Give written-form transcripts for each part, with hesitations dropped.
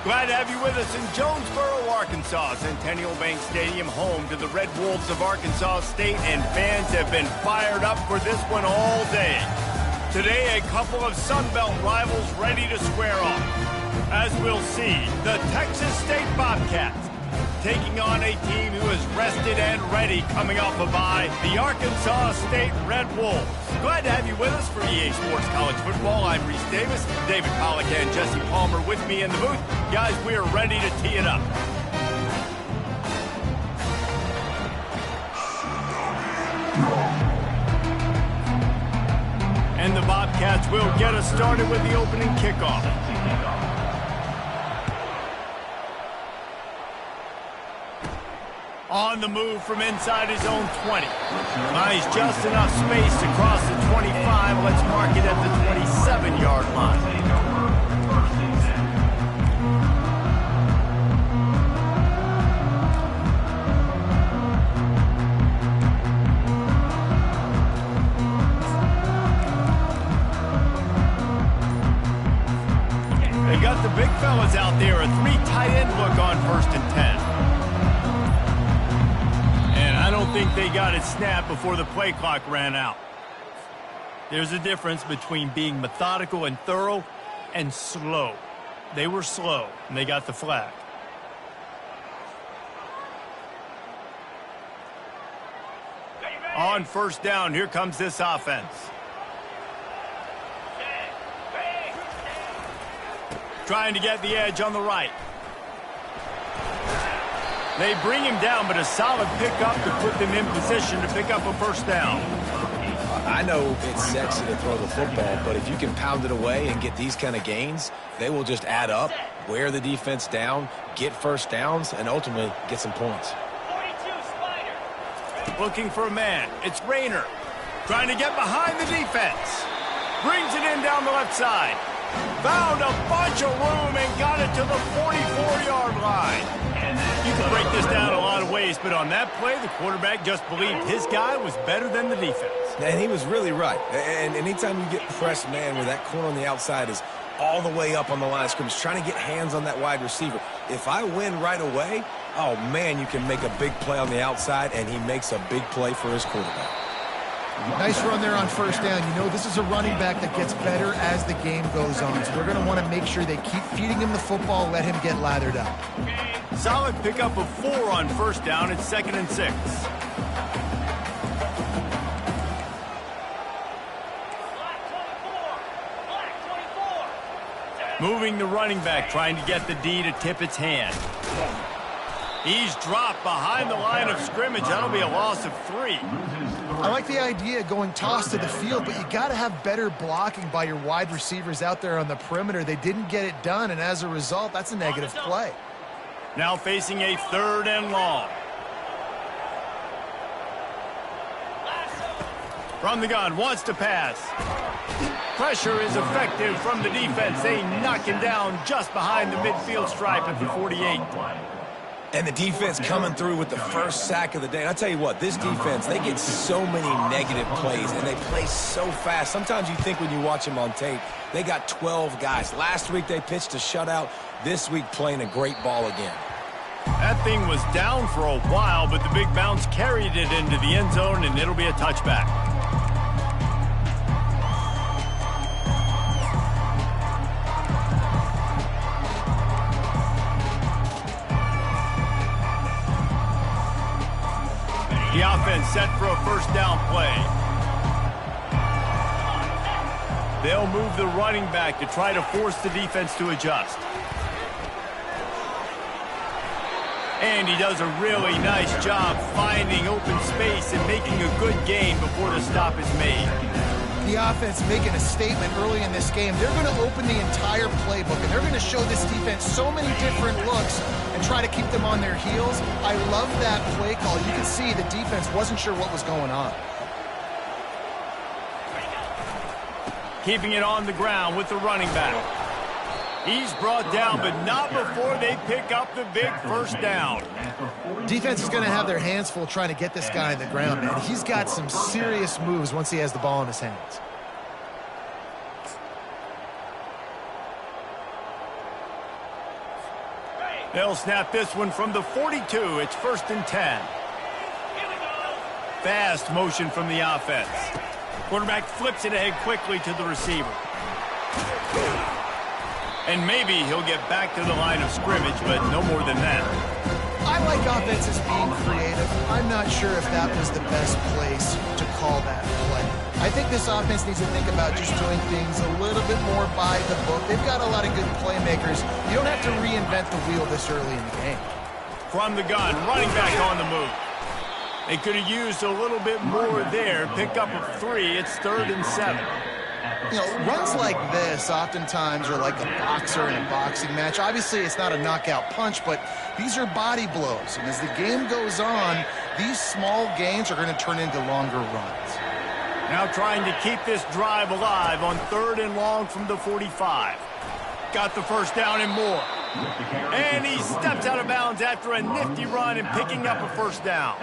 Glad to have you with us in Jonesboro, Arkansas. Centennial Bank Stadium, home to the Red Wolves of Arkansas State, and fans have been fired up for this one all day. Today, a couple of Sun Belt rivals ready to square off. As we'll see, the Texas State Bobcats taking on a team who is rested and ready coming off a bye, the Arkansas State Red Wolves. Glad to have you with us for EA Sports College Football. I'm Reese Davis, David Pollack and Jesse Palmer with me in the booth. Guys, we are ready to tee it up. And the Bobcats will get us started with the opening kickoff. On the move from inside his own 20. Nice, just enough space to cross the 25. Let's mark it at the 27-yard line. They got the big fellas out there. A 3 tight end look on 1st and 10. I don't think they got it snapped before the play clock ran out. There's a difference between being methodical and thorough and slow. They were slow, and they got the flag. On 1st down, here comes this offense. Trying to get the edge on the right. They bring him down, but a solid pickup to put them in position to pick up a 1st down. I know it's sexy to throw the football, but if you can pound it away and get these kind of gains, they will just add up, wear the defense down, get 1st downs, and ultimately get some points. 42 Spider. Looking for a man. It's Rayner. Trying to get behind the defense. Brings it in down the left side. Found a bunch of room and got it to the 44-yard line. You can break this down a lot of ways, but on that play, the quarterback just believed his guy was better than the defense. And he was really right. And anytime you get pressed, man, where that corner on the outside is all the way up on the line of scrimmage, trying to get hands on that wide receiver. If I win right away, oh, man, you can make a big play on the outside, and he makes a big play for his quarterback. Nice run there on 1st down. You know, this is a running back that gets better as the game goes on. So they're going to want to make sure they keep feeding him the football, let him get lathered up. Solid pickup of 4 on 1st down. It's 2nd and 6. Moving the running back, trying to get the D to tip its hand. He's dropped behind the line of scrimmage. That'll be a loss of 3. I like the idea going toss to the field, but you got to have better blocking by your wide receivers out there on the perimeter. They didn't get it done, and as a result, that's a negative play. Now facing a 3rd and long. From the gun, wants to pass. Pressure is effective from the defense. They knock him down just behind the midfield stripe at the 48. And the defense coming through with the 1st sack of the day. And I tell you what, this defense, they get so many negative plays, and they play so fast. Sometimes you think when you watch them on tape, they got 12 guys. Last week they pitched a shutout. This week playing a great ball again. That thing was down for a while, but the big bounce carried it into the end zone, and it'll be a touchback. The offense set for a 1st down play. They'll move the running back to try to force the defense to adjust. And he does a really nice job finding open space and making a good gain before the stop is made. The offense making a statement early in this game. They're going to open the entire playbook, and they're going to show this defense so many different looks and try to keep them on their heels. I love that play call. You can see the defense wasn't sure what was going on. Keeping it on the ground with the running back. He's brought down, but not before they pick up the big 1st down. Defense is going to have their hands full trying to get this guy on the ground, man. He's got some serious moves once he has the ball in his hands. They'll snap this one from the 42. It's 1st and 10. Fast motion from the offense. Quarterback flips it ahead quickly to the receiver. And maybe he'll get back to the line of scrimmage, but no more than that. I like offenses being creative. I'm not sure if that was the best place to call that play. I think this offense needs to think about just doing things a little bit more by the book. They've got a lot of good playmakers. You don't have to reinvent the wheel this early in the game. From the gun, running back on the move. They could have used a little bit more there. Pick up a 3. It's 3rd and 7. You know, runs like this oftentimes are like a boxer in a boxing match. Obviously, it's not a knockout punch, but these are body blows. And as the game goes on, these small gains are going to turn into longer runs. Now trying to keep this drive alive on 3rd and long from the 45. Got the first down and more. And he steps out of bounds after a nifty run and picking up a first down.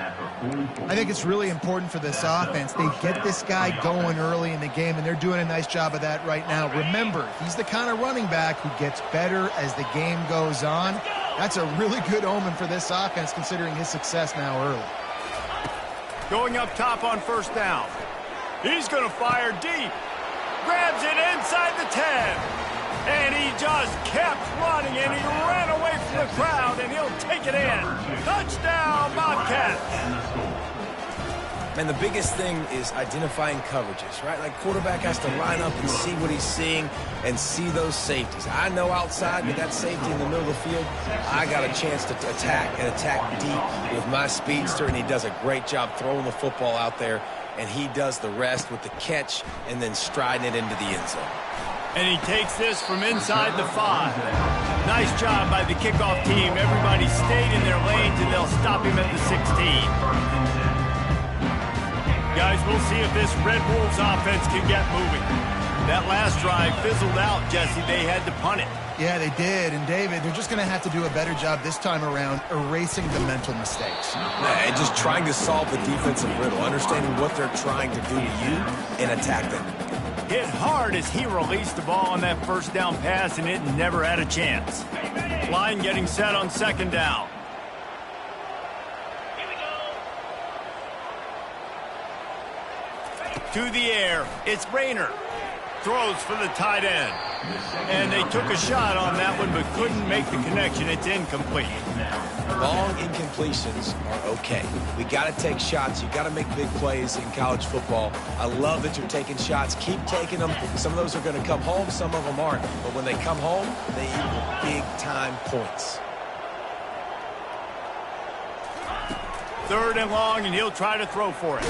I think it's really important for this offense. They get this guy going early in the game, and they're doing a nice job of that right now. Remember, he's the kind of running back who gets better as the game goes on. That's a really good omen for this offense, considering his success now early. Going up top on first down. He's going to fire deep. Grabs it inside the 10. And he just kept running, and he ran away from the crowd, and he'll take it in. Touchdown, Bobcats. And the biggest thing is identifying coverages, right? Like, quarterback has to line up and see what he's seeing and see those safeties. I know outside with that safety in the middle of the field, I got a chance to attack and attack deep with my speedster, and he does a great job throwing the football out there, and he does the rest with the catch and then striding it into the end zone. And he takes this from inside the 5. Nice job by the kickoff team. Everybody stayed in their lanes, and they'll stop him at the 16. Guys, we'll see if this Red Wolves offense can get moving. That last drive fizzled out, Jesse. They had to punt it. Yeah, they did. And, David, they're just going to have to do a better job this time around erasing the mental mistakes. And just trying to solve the defensive riddle, understanding what they're trying to do to you and attack them. Hit hard as he released the ball on that first down pass, and it never had a chance. Line getting set on 2nd down. To the air, it's Rayner. Throws for the tight end. And they took a shot on that one, but couldn't make the connection. It's incomplete. Long incompletions are okay. We got to take shots. You got to make big plays in college football. I love that you're taking shots. Keep taking them. Some of those are going to come home. Some of them aren't. But when they come home, they equal big-time points. 3rd and long, and he'll try to throw for it.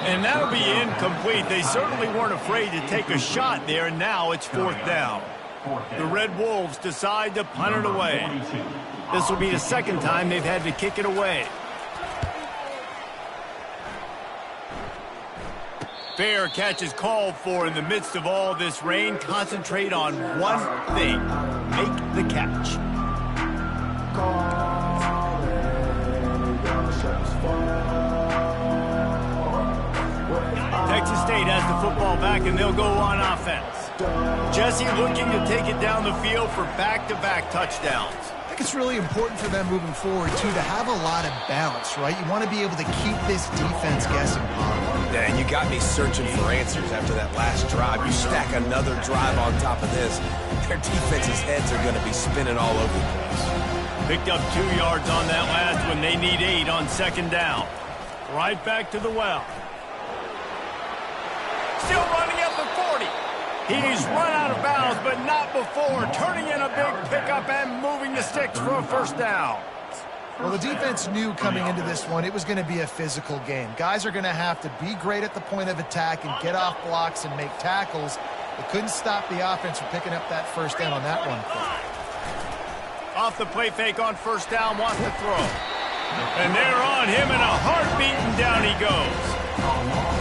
And that'll be incomplete. They certainly weren't afraid to take a shot there, and now it's 4th down. The Red Wolves decide to punt it away. This will be the 2nd time they've had to kick it away. Fair catch is called for in the midst of all this rain. Concentrate on one thing. Make the catch. Texas State has the football back, and they'll go on offense. Jesse looking to take it down the field for back-to-back touchdowns. I think it's really important for them moving forward, too, to have a lot of balance, right? You want to be able to keep this defense guessing. Yeah, and you got me searching for answers after that last drive. You stack another drive on top of this, their defense's heads are going to be spinning all over the place. Picked up 2 yards on that last one. They need 8 on 2nd down. Right back to the well. Still running at the 40. He's run out of bounds, but not before. Turning in a big pickup and moving the sticks for a first down. Well, the defense knew coming into this one it was going to be a physical game. Guys are going to have to be great at the point of attack and get off blocks and make tackles. They couldn't stop the offense from picking up that first down on that one play. Off the play fake on first down, wants to throw. And they're on him, and a heartbeat, and down he goes.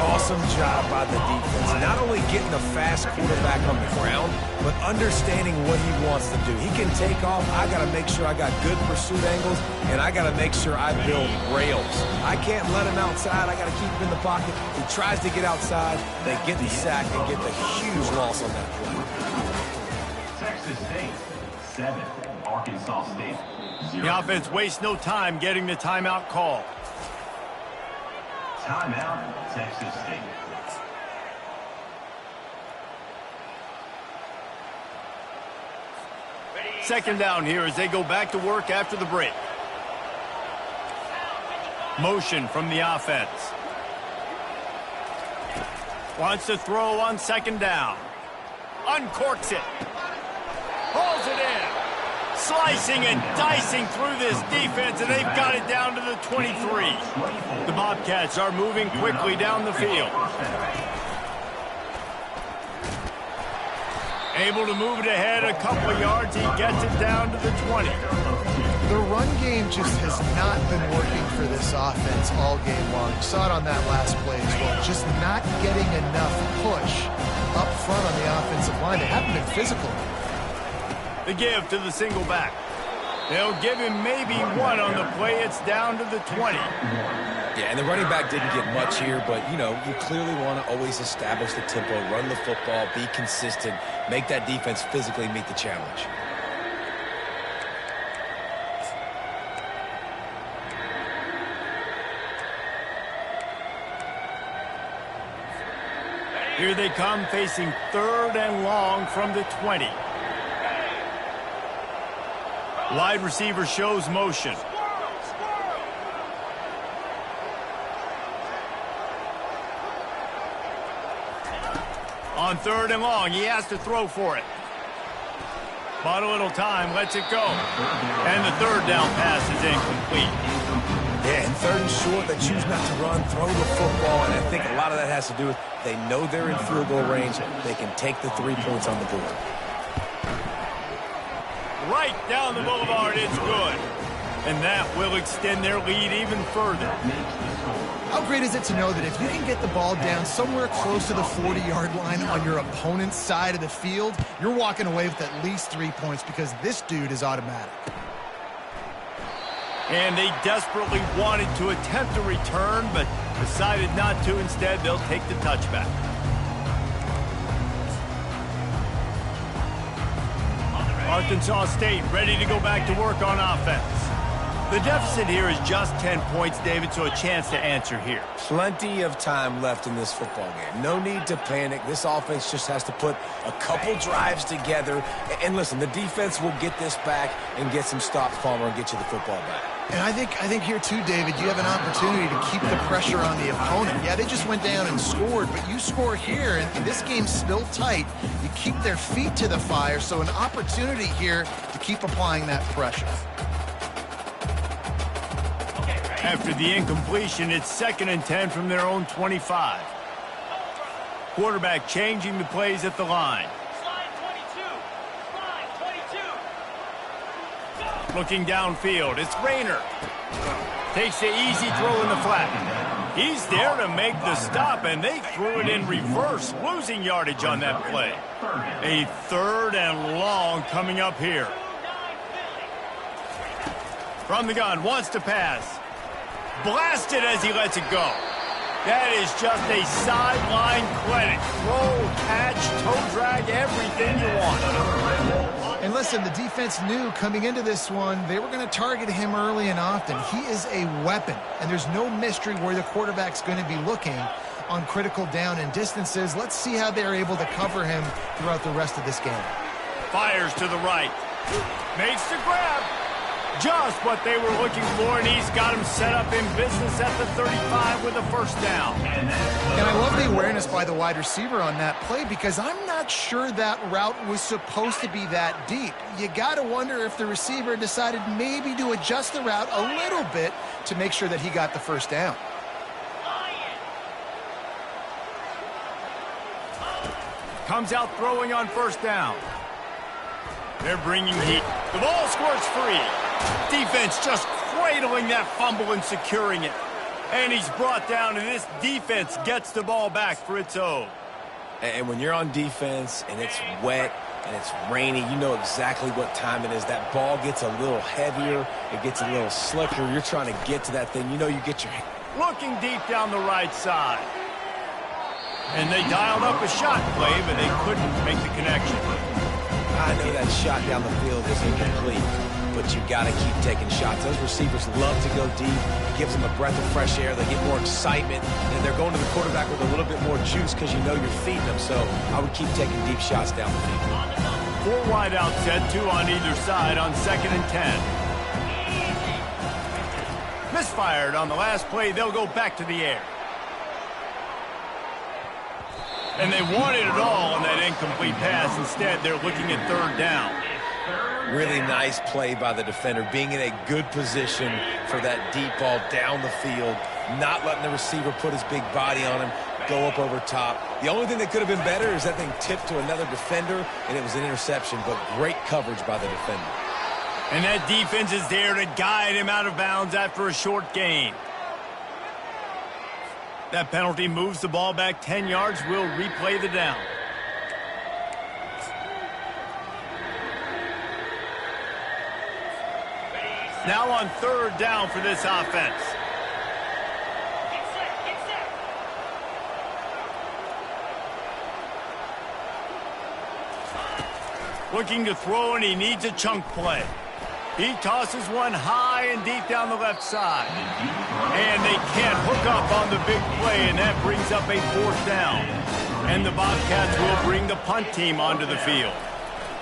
Awesome job by the defense. Not only getting a fast quarterback on the ground, but understanding what he wants to do. He can take off. I got to make sure I got good pursuit angles, and I got to make sure I build rails. I can't let him outside. I got to keep him in the pocket. He tries to get outside. They get the sack and get the huge loss on that play. Texas State 7, Arkansas State. 0. The offense wastes no time getting the timeout call. Timeout, Texas State. Second down here as they go back to work after the break. Motion from the offense. Wants to throw on second down. Uncorks it. Pulls it in. Slicing and dicing through this defense, and they've got it down to the 23. The Bobcats are moving quickly down the field. Able to move it ahead a couple of yards. He gets it down to the 20. The run game just has not been working for this offense all game long. You saw it on that last play as well. Just not getting enough push up front on the offensive line. They haven't been physical. The give to the single back. They'll give him maybe one on the play. It's down to the 20. Yeah, and the running back didn't get much here, but, you know, you clearly want to always establish the tempo, run the football, be consistent, make that defense physically meet the challenge. Here they come, facing third and long from the 20. Wide receiver shows motion. On third and long, he has to throw for it. Bought a little time, lets it go. And the third down pass is incomplete. Yeah, and third and short, they choose not to run, throw the football, and I think a lot of that has to do with they know they're in field goal range. They can take the 3 points on the board. Right down the boulevard, it's good. And that will extend their lead even further. How great is it to know that if you can get the ball down somewhere close to the 40-yard line on your opponent's side of the field, you're walking away with at least 3 points because this dude is automatic. And they desperately wanted to attempt a return, but decided not to. Instead, they'll take the touchback. Arkansas State ready to go back to work on offense. The deficit here is just 10 points, David, so a chance to answer here. Plenty of time left in this football game. No need to panic. This offense just has to put a couple drives together. And listen, the defense will get this back and get some stops, Palmer, and get you the football back. And I think here too, David, you have an opportunity to keep the pressure on the opponent. Yeah, they just went down and scored, but you score here, and this game's still tight. You keep their feet to the fire, so an opportunity here to keep applying that pressure. After the incompletion, it's 2nd and 10 from their own 25. Quarterback changing the plays at the line. Looking downfield, it's Rayner. Takes the easy throw in the flat. He's there to make the stop, and they threw it in reverse, losing yardage on that play. A 3rd and long coming up here. From the gun, wants to pass. Blasted as he lets it go. That is just a sideline clinic. Roll, catch, toe drag, everything you want. And listen, the defense knew coming into this one, they were going to target him early and often. He is a weapon, and there's no mystery where the quarterback's going to be looking on critical down and distances. Let's see how they're able to cover him throughout the rest of this game. Fires to the right. Makes the grab. Just what they were looking for, and he's got him set up in business at the 35 with a first down. And I love the awareness by the wide receiver on that play because I'm not sure that route was supposed to be that deep. You got to wonder if the receiver decided maybe to adjust the route a little bit to make sure that he got the first down. Comes out throwing on first down. They're bringing heat. The ball squirts free. Defense just cradling that fumble and securing it. And he's brought down, and this defense gets the ball back for its own. And when you're on defense and it's wet and it's rainy, you know exactly what time it is. That ball gets a little heavier. It gets a little slicker. You're trying to get to that thing. You know you get your... Looking deep down the right side. And they dialed up a shot play, but they couldn't make the connection. I know that shot down the field was incomplete, but you got to keep taking shots. Those receivers love to go deep. It gives them a breath of fresh air. They get more excitement, and they're going to the quarterback with a little bit more juice because you know you're feeding them. So I would keep taking deep shots down the field. 4 wide out set, 2 on either side on 2nd and 10. Misfired on the last play. They'll go back to the air. And they wanted it all on that incomplete pass. Instead, they're looking at 3rd down. Really nice play by the defender, being in a good position for that deep ball down the field, not letting the receiver put his big body on him, go up over top. The only thing that could have been better is that thing tipped to another defender, and it was an interception, but great coverage by the defender. And that defense is there to guide him out of bounds after a short gain. That penalty moves the ball back 10 yards. We'll replay the down. Now on 3rd down for this offense. Looking to throw, and he needs a chunk play. He tosses one high and deep down the left side. And they can't hook up on the big play, and that brings up a 4th down. And the Bobcats will bring the punt team onto the field.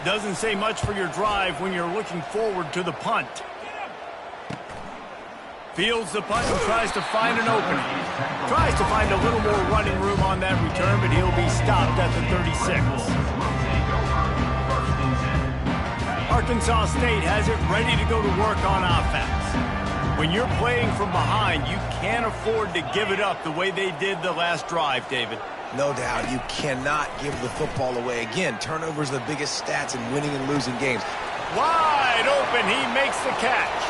Doesn't say much for your drive when you're looking forward to the punt. Fields the punt and tries to find an opening. Tries to find a little more running room on that return, but he'll be stopped at the 36. Arkansas State has it ready to go to work on offense. When you're playing from behind, you can't afford to give it up the way they did the last drive, David. No doubt, you cannot give the football away. Again, turnovers are the biggest stats in winning and losing games. Wide open, he makes the catch.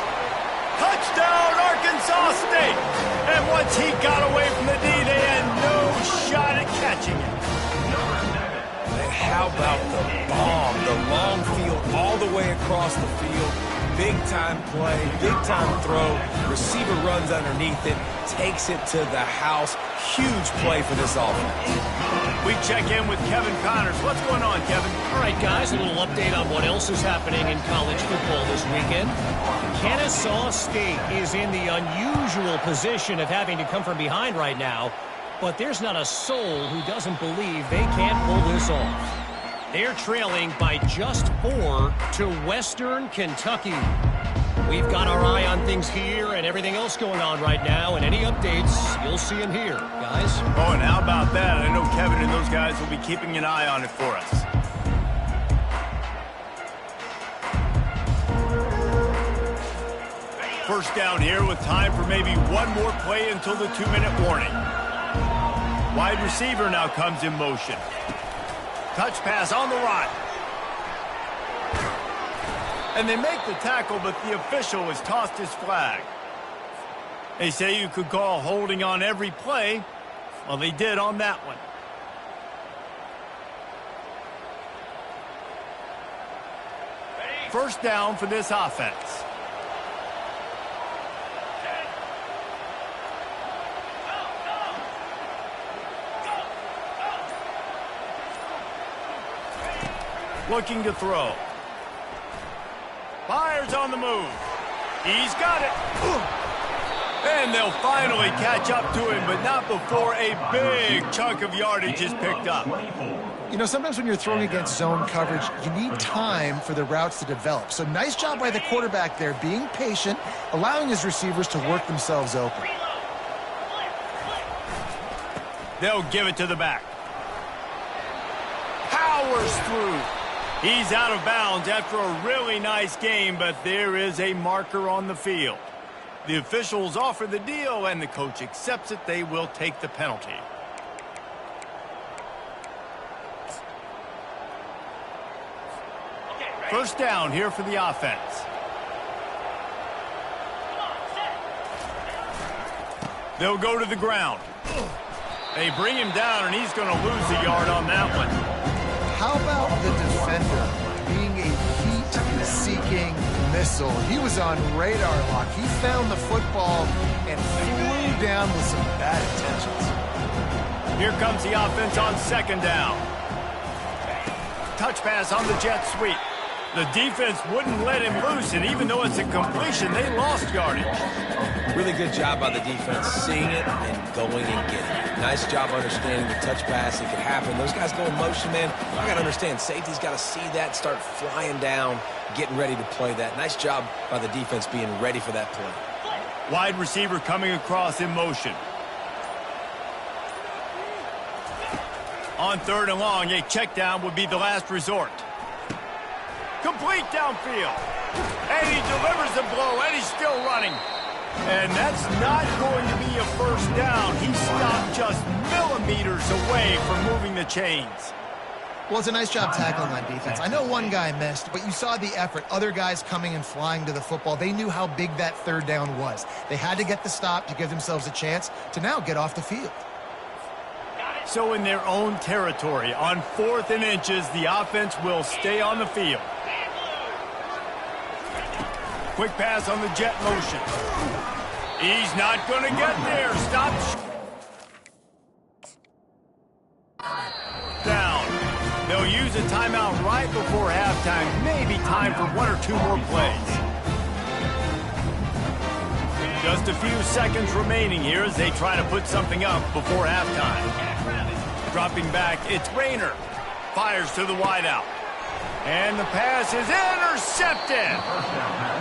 Touchdown, Arkansas State! And once he got away from the D, they had no shot at catching it. And how about the bomb, the long field all the way across the field? Big-time play, big-time throw. Receiver runs underneath it, takes it to the house. Huge play for this offense. We check in with Kevin Connors. What's going on, Kevin? All right, guys, a little update on what else is happening in college football this weekend. Kennesaw State is in the unusual position of having to come from behind right now, but there's not a soul who doesn't believe they can't pull this off. They're trailing by just 4 to Western Kentucky. We've got our eye on things here and everything else going on right now, and any updates, you'll see them here, guys. Oh, and how about that? I know Kevin and those guys will be keeping an eye on it for us. First down here with time for maybe one more play until the 2-minute warning. Wide receiver now comes in motion. Touch pass on the run. And they make the tackle, but the official has tossed his flag. They say you could call holding on every play. Well, they did on that one. First down for this offense. Looking to throw. Fires on the move. He's got it. And they'll finally catch up to him, but not before a big chunk of yardage is picked up. You know, sometimes when you're throwing against zone coverage, you need time for the routes to develop. So nice job by the quarterback there, being patient, allowing his receivers to work themselves open. They'll give it to the back. Powers through. He's out of bounds after a really nice game, but there is a marker on the field. The officials offer the deal, and the coach accepts it. They will take the penalty. First down here for the offense. They'll go to the ground. They bring him down, and he's going to lose a yard on that one. How about the defender being a heat-seeking missile? He was on radar lock. He found the football and flew down with some bad intentions. Here comes the offense on second down. touch pass on the jet sweep. The defense wouldn't let him loose, and even though it's a completion, they lost yardage. Really good job by the defense seeing it and going and getting it. Nice job understanding the touch pass. It could happen. Those guys go in motion, man. I got to understand, safety's got to see that, start flying down, getting ready to play that. Nice job by the defense being ready for that play. Wide receiver coming across in motion. On 3rd and long, a check down would be the last resort. Complete downfield. And he delivers the blow, and he's still running. And that's not going to be a first down. He stopped just millimeters away from moving the chains. Well, it's a nice job tackling on defense. I know one guy missed, but you saw the effort. Other guys coming and flying to the football. They knew how big that 3rd down was. They had to get the stop to give themselves a chance to now get off the field. So in their own territory, on 4th and inches, the offense will stay on the field. Quick pass on the jet motion. He's not going to get there. Stop. Down. They'll use a timeout right before halftime. Maybe time for 1 or 2 more plays. Just a few seconds remaining here as they try to put something up before halftime. Dropping back, it's Rayner. Fires to the wideout. And the pass is intercepted.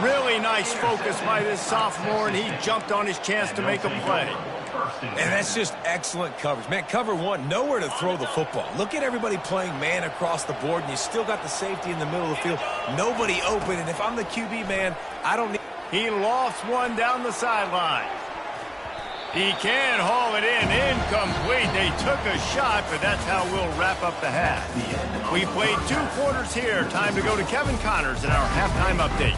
Really nice focus by this sophomore, and he jumped on his chance to make a play. And that's just excellent coverage. Man, cover 1, nowhere to throw the football. Look at everybody playing man across the board, and you still got the safety in the middle of the field. Nobody open, and if I'm the QB, man, I don't need... He lofts one down the sideline. He can haul it in. Incomplete. They took a shot, but that's how we'll wrap up the half. We played 2 quarters here. Time to go to Kevin Connors in our halftime update.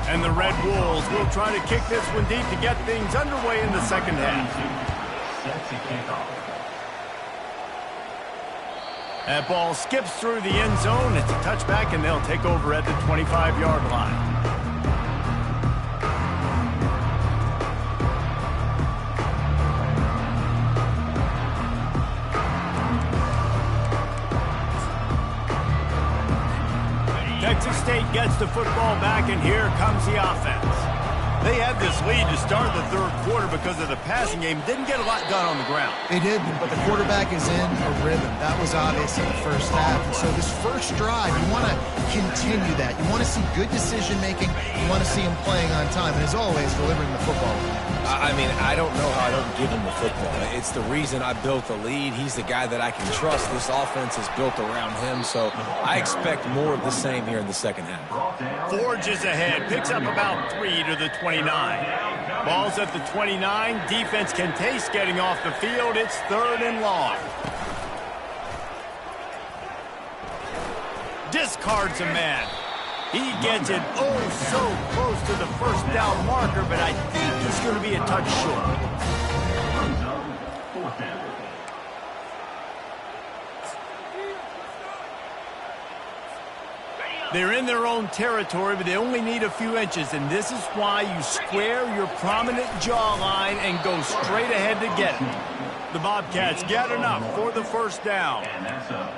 And the Red Wolves will try to kick this one deep to get things underway in the second half. That ball skips through the end zone. It's a touchback, and they'll take over at the 25-yard line. Texas State gets the football back, and here comes the offense. They had this lead to start the 3rd quarter because of the passing game. Didn't get a lot done on the ground. They didn't, but the quarterback is in a rhythm. That was obvious in the first half. And so this first drive, you want to continue that. You want to see good decision-making. You want to see him playing on time. And as always, delivering the football. I mean, I don't know how I don't give him the football. It's the reason I built the lead. He's the guy that I can trust. This offense is built around him, so I expect more of the same here in the second half. Forges ahead, picks up about 3 to the 29. Ball's at the 29. Defense can taste getting off the field. It's 3rd and long. Discards a man. He gets it so close to the first down marker, but I think he's going to be a touch short. They're in their own territory, but they only need a few inches, and this is why you square your prominent jawline and go straight ahead to get it. The Bobcats get enough for the first down.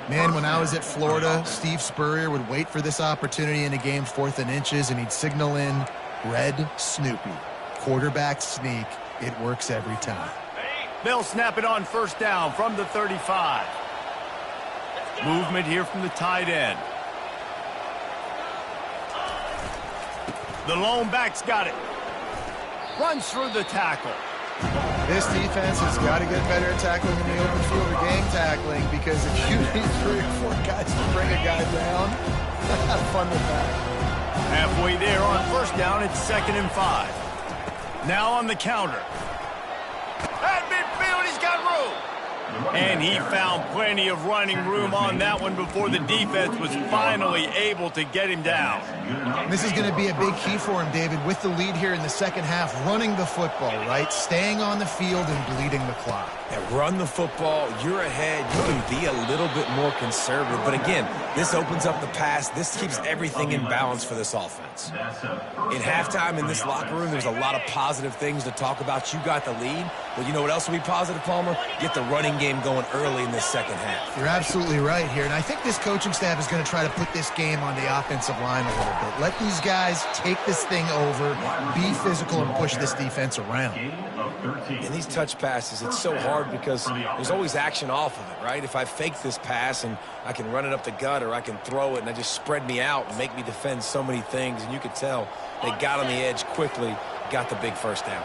Man, when I was at Florida, Steve Spurrier would wait for this opportunity in a game 4th and inches, and he'd signal in Red Snoopy. Quarterback sneak. It works every time. They'll snap it on first down from the 35. Movement here from the tight end. The lone back's got it. Runs through the tackle. This defense has got to get better at tackling in the open field or gang tackling, because if you need 3 or 4 guys to bring a guy down, have fun with that. Halfway there on first down, it's 2nd and 5. Now on the counter. At midfield, he's got room. And he found plenty of running room on that one before the defense was finally able to get him down. This is going to be a big key for him, David, with the lead here in the second half, running the football, right? Staying on the field and bleeding the clock. Yeah, run the football, you're ahead, you can be a little bit more conservative. But again, this opens up the pass. This keeps everything in balance for this offense. In halftime in this locker room, there's a lot of positive things to talk about. You got the lead, but you know what else will be positive, Palmer? Get the running game going early in this second half. You're absolutely right here, and I think this coaching staff is going to try to put this game on the offensive line a little bit. Let these guys take this thing over, be physical, and push this defense around. In these touch passes, it's so hard because there's always action off of it, right? If I fake this pass and I can run it up the gut, or I can throw it and I just spread me out and make me defend so many things, and you could tell they got on the edge quickly, got the big first down.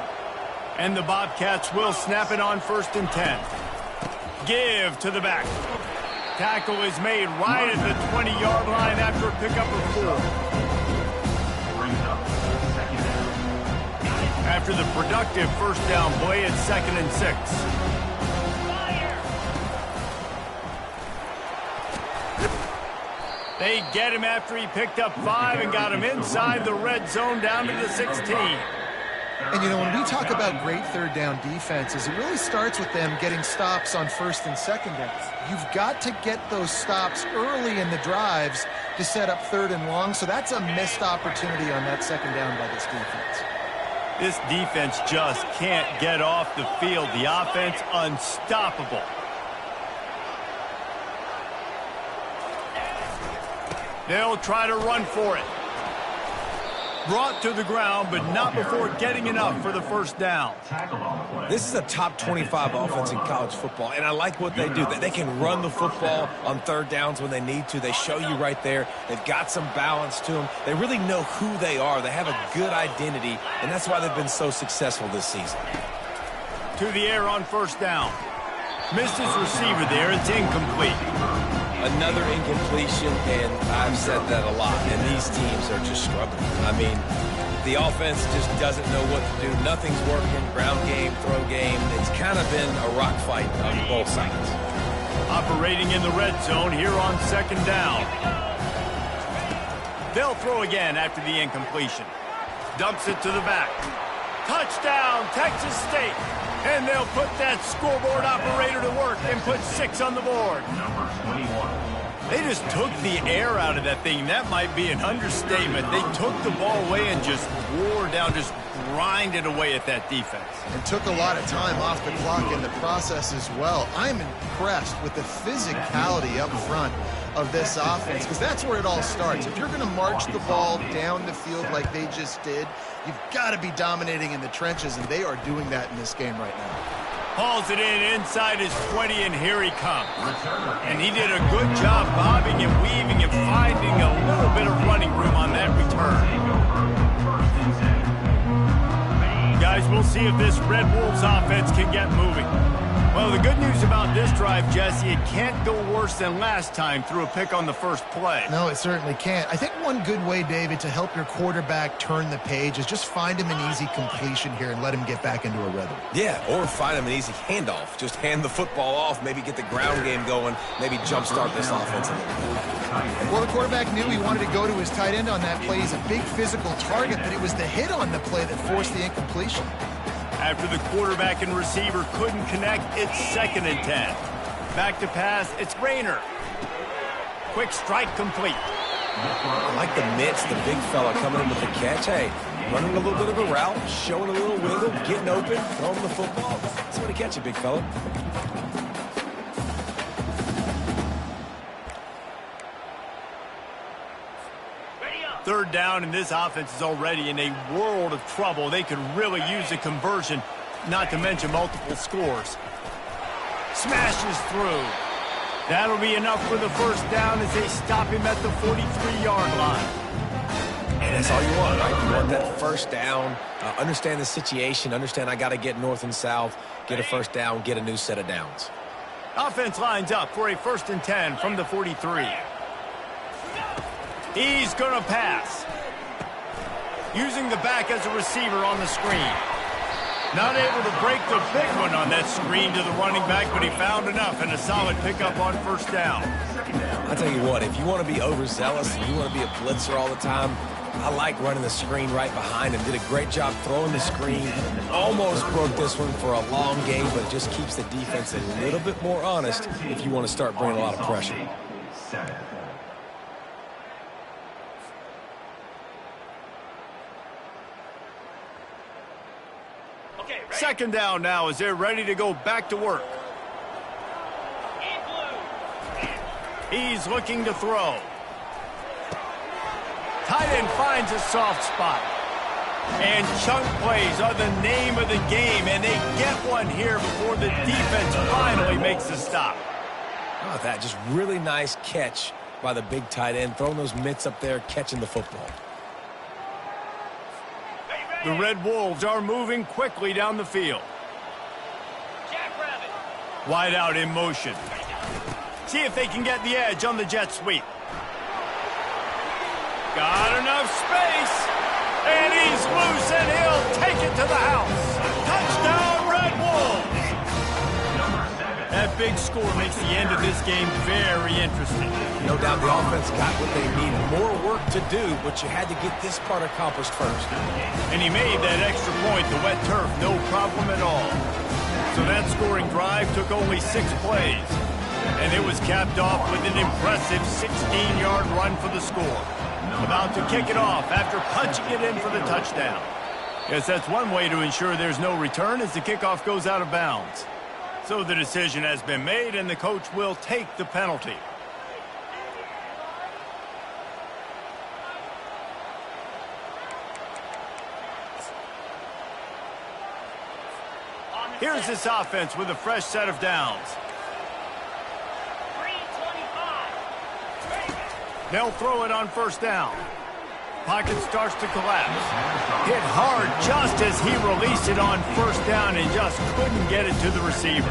And the Bobcats will snap it on 1st and 10. Give to the back. Tackle is made right at the 20-yard line after a pickup of 4. After the productive first down play, it's 2nd and 6. They get him after he picked up 5 and got him inside the red zone down to the 16. And, you know, when we talk about great third down defenses, it really starts with them getting stops on 1st and 2nd downs. You've got to get those stops early in the drives to set up 3rd and long, so that's a missed opportunity on that 2nd down by this defense. This defense just can't get off the field. The offense unstoppable. They'll try to run for it. Brought to the ground, but not before getting enough for the first down. This is a top 25 offense in college football, and I like what they do. They can run the football on 3rd downs when they need to. They show you right there. They've got some balance to them. They really know who they are. They have a good identity, and that's why they've been so successful this season. To the air on 1st down. Missed his receiver there. It's incomplete. Another incompletion, and I've said that a lot, and these teams are just struggling. I mean, the offense just doesn't know what to do. Nothing's working. Ground game, throw game. It's kind of been a rock fight on both sides. Operating in the red zone here on 2nd down. They'll throw again after the incompletion. Dumps it to the back. Touchdown, Texas State. And they'll put that scoreboard operator to work and put 6 on the board. Number 21. They just took the air out of that thing. That might be an understatement. They took the ball away and just wore down, just grinded away at that defense. And took a lot of time off the clock in the process as well. I'm impressed with the physicality up front of this offense, because that's where it all starts. If you're going to march the ball down the field like they just did, you've got to be dominating in the trenches, and they are doing that in this game right now. Hauls it in inside his 20, and here he comes. And he did a good job bobbing and weaving and finding a little bit of running room on that return. Guys, we'll see if this Red Wolves offense can get moving. Well, the good news about this drive, Jesse, it can't go worse than last time through a pick on the first play. No, it certainly can't. I think one good way, David, to help your quarterback turn the page is just find him an easy completion here and let him get back into a rhythm. Yeah, or find him an easy handoff. Just hand the football off, maybe get the ground game going, maybe jumpstart this offense a little bit. Well, the quarterback knew he wanted to go to his tight end on that play. He's a big physical target, but it was the hit on the play that forced the incompletion. After the quarterback and receiver couldn't connect, it's 2nd and 10. Back to pass, it's Rayner. Quick strike complete. I like the mitts, the big fella coming in with the catch. Hey, running a little bit of a route, showing a little wiggle, getting open, throwing the football. That's what he catch you, big fella. Third down, and this offense is already in a world of trouble. They could really use a conversion, not to mention multiple scores. Smashes through. That'll be enough for the first down as they stop him at the 43-yard line. And that's all you want, right? You want that first down, understand the situation, understand I got to get north and south, get a first down, get a new set of downs. Offense lines up for a 1st and 10 from the 43. He's going to pass. Using the back as a receiver on the screen. Not able to break the big one on that screen to the running back, but he found enough and a solid pickup on first down. I'll tell you what, if you want to be overzealous and you want to be a blitzer all the time, I like running the screen right behind him. Did a great job throwing the screen. Almost broke this one for a long game, but just keeps the defense a little bit more honest if you want to start bringing a lot of pressure. Second down now as they're ready to go back to work. He's looking to throw. Tight end finds a soft spot. And chunk plays are the name of the game, and they get one here before the defense finally makes the stop. Oh, that just really nice catch by the big tight end, throwing those mitts up there, catching the football. The Red Wolves are moving quickly down the field. Wide out in motion. See if they can get the edge on the jet sweep. Got enough space. And he's loose, and he'll take it to the house. Touchdown, Red Wolves. That big score makes the end of this game very interesting. No doubt the offense got what they needed. More work to do, but you had to get this part accomplished first. And he made that extra point, the wet turf, no problem at all. So that scoring drive took only 6 plays. And it was capped off with an impressive 16-yard run for the score. About to kick it off after punching it in for the touchdown. Yes, that's one way to ensure there's no return as the kickoff goes out of bounds. So the decision has been made, and the coach will take the penalty. Here's this offense with a fresh set of downs. They'll throw it on first down. Pocket starts to collapse. Hit hard just as he released it on first down and just couldn't get it to the receiver.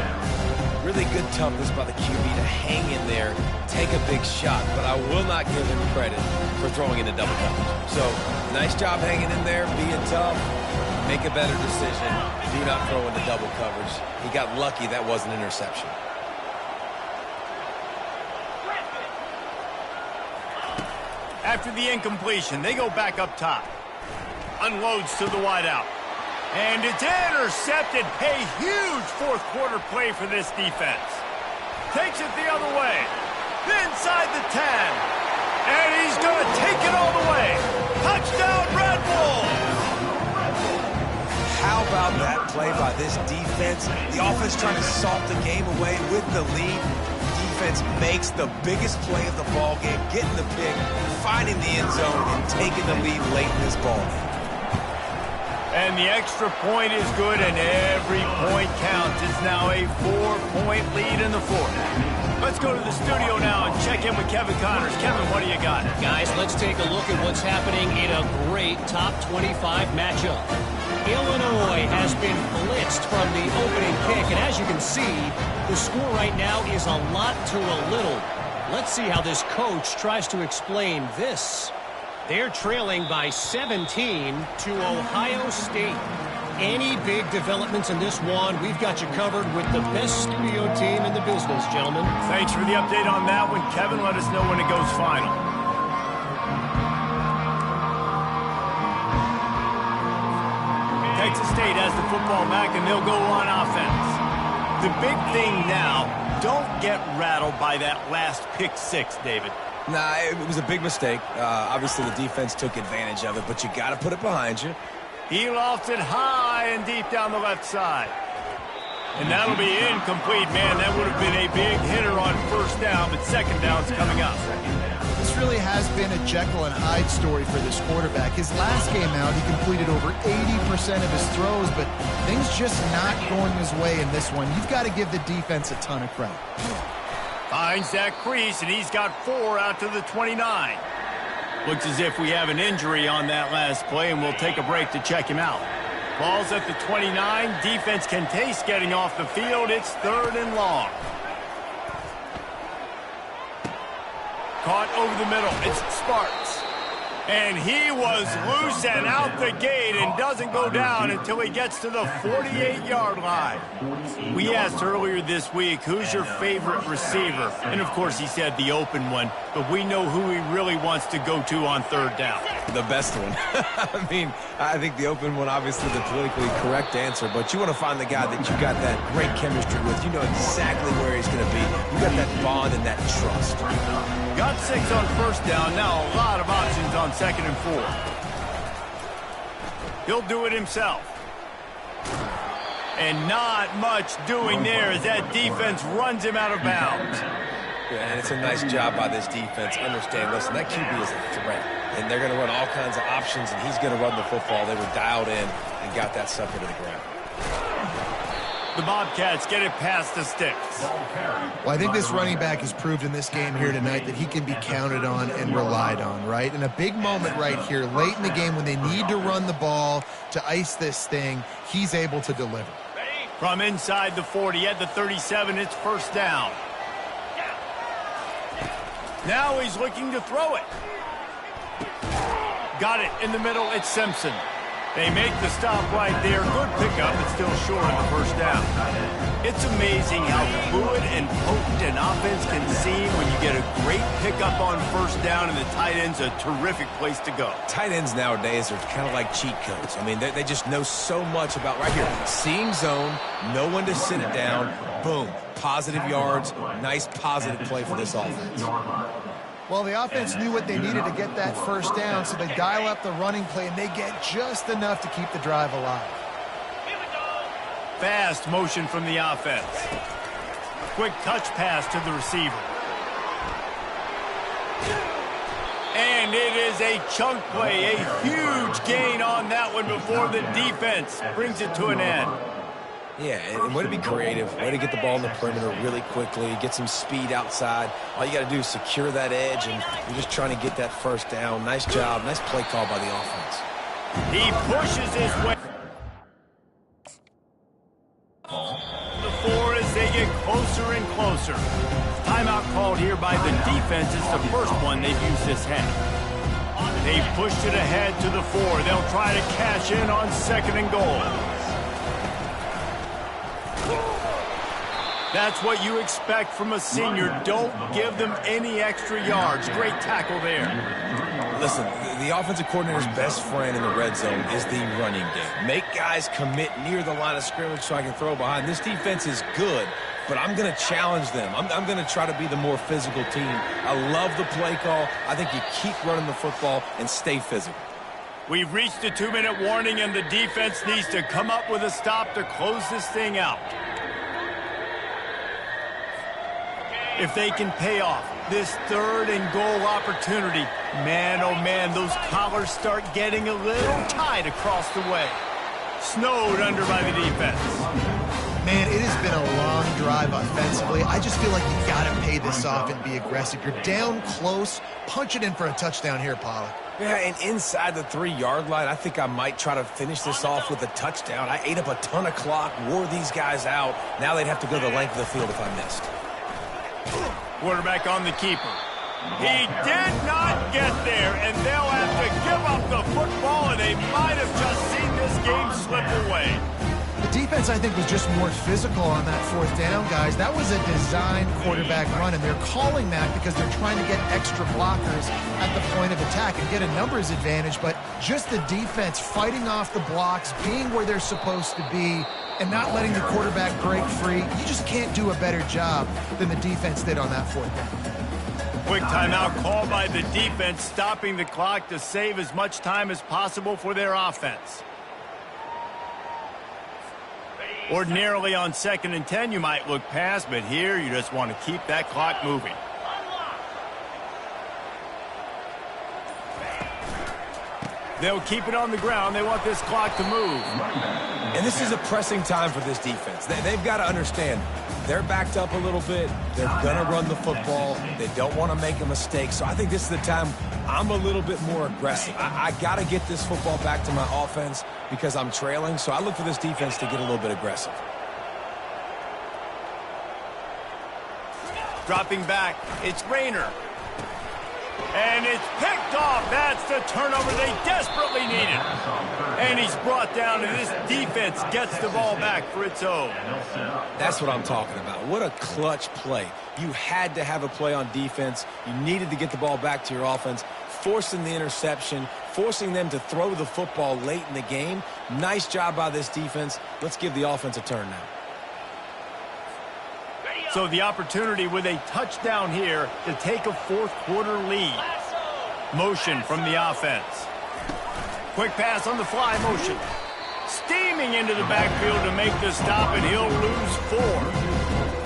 Really good toughness by the QB to hang in there, take a big shot, but I will not give him credit for throwing into double coverage. So, nice job hanging in there, being tough, make a better decision. Do not throw into double coverage. He got lucky that was an interception. After the incompletion, they go back up top. Unloads to the wideout. And it's intercepted. A huge fourth-quarter play for this defense. Takes it the other way. Inside the 10. And he's going to take it all the way. Touchdown, Red Wolves! How about that play by this defense? The offense trying to salt the game away with the lead. Defense makes the biggest play of the ball game, getting the pick, finding the end zone, and taking the lead late in this ball game. And the extra point is good, and every point counts. It's now a 4-point lead in the fourth. Let's go to the studio now and check in with Kevin Connors. Kevin, what do you got? Guys, let's take a look at what's happening in a great top 25 matchup. Illinois has been blitzed from the opening kick, and as you can see, the score right now is a lot to a little. Let's see how this coach tries to explain this. They're trailing by 17 to Ohio State. Any big developments in this one, we've got you covered with the best studio team in the business, gentlemen. Thanks for the update on that one, Kevin. Let us know when it goes final. Texas State has the football back, and they'll go on offense. The big thing now, don't get rattled by that last pick six, David. Nah, it was a big mistake. Obviously, the defense took advantage of it, but you got to put it behind you. He lofted high and deep down the left side. And that'll be incomplete, man. That would have been a big hitter on first down, but second down's coming up. This really has been a Jekyll and Hyde story for this quarterback. His last game out, he completed over 80% of his throws, but things just not going his way in this one. You've got to give the defense a ton of credit. Finds that crease, and he's got 4 out to the 29. Looks as if we have an injury on that last play, and we'll take a break to check him out. Ball's at the 29. Defense can taste getting off the field. It's 3rd and long. Caught over the middle. It's Sparks. And he was loose and out the gate and doesn't go down until he gets to the 48-yard line. We asked earlier this week, who's your favorite receiver? And, of course, he said the open one, but we know who he really wants to go to on third down. The best one. I mean, I think the open one, obviously the politically correct answer, but you want to find the guy that you got that great chemistry with. You know exactly where he's going to be. You got that bond and that trust. Got 6 on first down. Now a lot of options on 2nd and 4. He'll do it himself. And not much doing there as that defense runs him out of bounds. Yeah, and it's a nice job by this defense. Understand, listen, that QB is a threat. And they're going to run all kinds of options, and he's going to run the football. They were dialed in and got that sucker to the ground. The Bobcats get it past the sticks. Well, I think this running back has proved in this game here tonight that he can be counted on and relied on, right? In a big moment right here, late in the game when they need to run the ball to ice this thing, he's able to deliver. From inside the 40 at the 37, it's first down. Now he's looking to throw it. Got it in the middle, it's Simpson. They make the stop right there. Good pickup, but still short of the first down. It's amazing how fluid and potent an offense can seem when you get a great pickup on first down, and the tight end's a terrific place to go. Tight ends nowadays are kind of like cheat codes. I mean, they just know so much about right here. Seeing zone, know when to sit it down, boom, positive yards, nice positive play for this offense. Well, the offense knew what they needed to get that first down, so they dial up the running play, and they get just enough to keep the drive alive. Fast motion from the offense. Quick touch pass to the receiver. And it is a chunk play, a huge gain on that one before the defense brings it to an end. Yeah, and way to be creative, way to get the ball in the perimeter really quickly, get some speed outside. All you got to do is secure that edge, and you're just trying to get that first down. Nice job, nice play call by the offense. He pushes his way. The 4 as they get closer and closer. Timeout called here by the defense. It's the first one they've used this half. They pushed it ahead to the 4. They'll try to cash in on 2nd and goal. That's what you expect from a senior. Don't give them any extra yards. Great tackle there. Listen, the offensive coordinator's best friend in the red zone is the running game. Make guys commit near the line of scrimmage so I can throw behind. This defense is good, but I'm going to challenge them. I'm going to try to be the more physical team. I love the play call. I think you keep running the football and stay physical. We've reached a 2-minute warning, and the defense needs to come up with a stop to close this thing out. If they can pay off this 3rd and goal opportunity, man, oh man, those collars start getting a little tight across the way. Snowed under by the defense. Man, it has been a long drive offensively. I just feel like you got to pay this off and be aggressive. You're down close. Punch it in for a touchdown here, Pollard. Yeah, and inside the 3-yard line, I think I might try to finish this off with a touchdown. I ate up a ton of clock, wore these guys out. Now they'd have to go the length of the field if I missed. Quarterback on the keeper. He did not get there, and they'll have to give up the football, and they might have just seen this game slip away. The defense, I think, was just more physical on that 4th down, guys. That was a designed quarterback run, and they're calling that because they're trying to get extra blockers at the point of attack and get a numbers advantage, but just the defense fighting off the blocks, being where they're supposed to be, and not letting the quarterback break free. You just can't do a better job than the defense did on that 4th down. Quick timeout call by the defense, stopping the clock to save as much time as possible for their offense. Ordinarily on 2nd and 10, you might look past, but here you just want to keep that clock moving. They'll keep it on the ground. They want this clock to move. And this is a pressing time for this defense. They've got to understand, they're backed up a little bit. They're going to run the football. They don't want to make a mistake. So I think this is the time I'm a little bit more aggressive. I got to get this football back to my offense because I'm trailing. So I look for this defense to get a little bit aggressive. Dropping back, it's Rayner. And it's picked off. That's the turnover they desperately needed. And he's brought down, and this defense gets the ball back for its own. That's what I'm talking about. What a clutch play. You had to have a play on defense. You needed to get the ball back to your offense, forcing the interception, forcing them to throw the football late in the game. Nice job by this defense. Let's give the offense a turn now. So the opportunity with a touchdown here to take a fourth-quarter lead. Motion from the offense. Quick pass on the fly motion. Steaming into the backfield to make the stop, and he'll lose 4.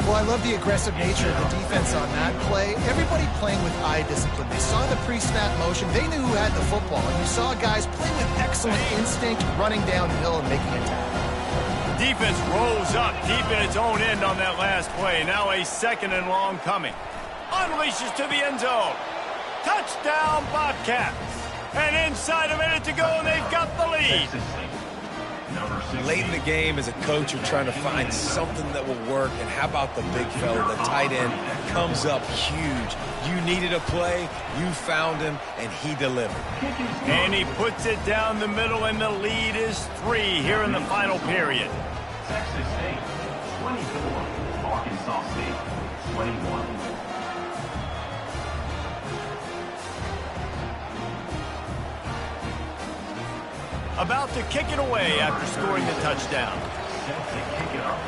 Well, I love the aggressive nature of the defense on that play. Everybody playing with eye discipline. They saw the pre-snap motion. They knew who had the football. And you saw guys play with excellent instinct, running downhill and making a tackle. Defense rolls up deep in its own end on that last play. Now a 2nd and long coming. Unleashes to the end zone. Touchdown, Bobcats. And inside a minute to go, and they've got the lead. Late in the game, as a coach, you're trying to find something that will work. And how about the big fella, the tight end, comes up huge. You needed a play, you found him, and he delivered. And he puts it down the middle, and the lead is 3 here in the final period. Texas State, 24. Arkansas State, 21. About to kick it away after scoring the touchdown. Set to kick it off.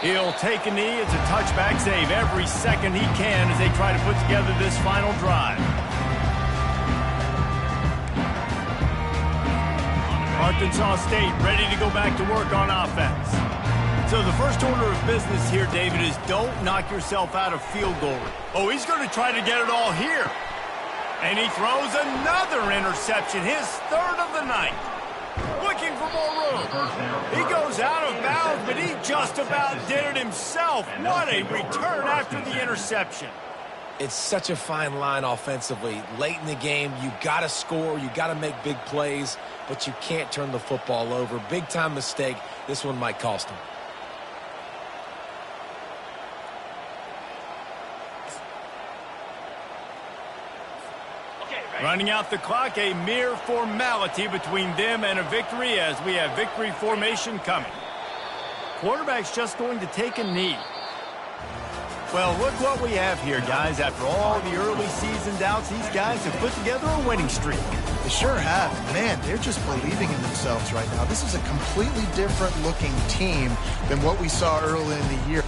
He'll take a knee. It's a touchback save every second he can as they try to put together this final drive. Arkansas State ready to go back to work on offense. So the first order of business here, David, is don't knock yourself out of field goal. Oh, he's going to try to get it all here. And he throws another interception, his 3rd of the night. Looking for more room. He goes out of bounds, but he just about did it himself. What a return after the interception. It's such a fine line offensively. Late in the game, you got to score, you got to make big plays, but you can't turn the football over. Big-time mistake. This one might cost him. Running out the clock, a mere formality between them and a victory as we have victory formation coming. Quarterback's just going to take a knee. Well, look what we have here, guys. After all the early season doubts, these guys have put together a winning streak. They sure have. Man, they're just believing in themselves right now. This is a completely different looking team than what we saw early in the year.